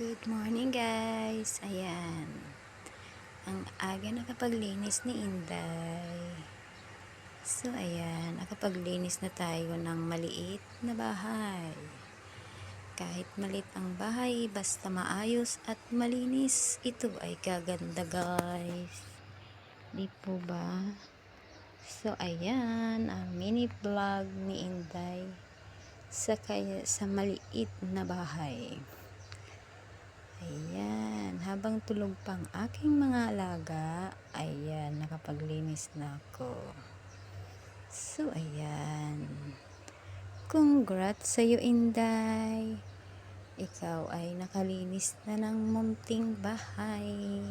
Good morning guys. Ayan. Ang aga nakapaglinis ni Inday. So ayan, nakapaglinis na tayo ng maliit na bahay. Kahit maliit ang bahay, basta maayos at malinis, ito ay gaganda guys. Di po ba? So ayan, ang mini vlog ni Inday sa maliit na bahay. Ayan, habang tulog pang aking mga alaga, ayan, nakapaglinis na ako. So, ayan. Congrats sa'yo, Inday. Ikaw ay nakalinis na ng munting bahay.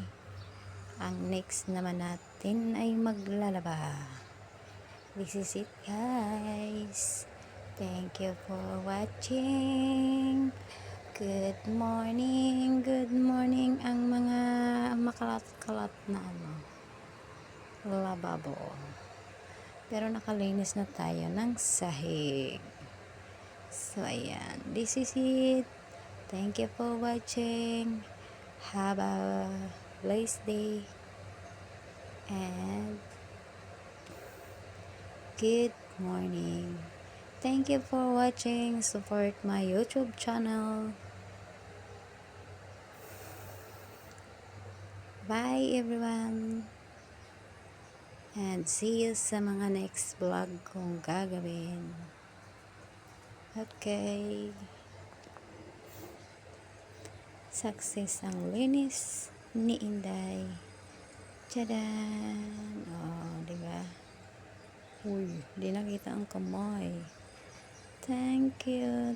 Ang next naman natin ay maglalaba. This is it, guys. Thank you for watching. Good morning ang mga makalat-kalat na lababo. Pero nakalinis na tayo ng sahig. So ayan, this is it. Thank you for watching. Have a blessed day and good morning. Thank you for watching. Support my YouTube channel. Bye everyone. And see you sa mga next vlog kong gagawin. Okay. Success ang linis ni Inday. Tadaan! Oh, diba? Uy, di nakita ang kamay. Thank you.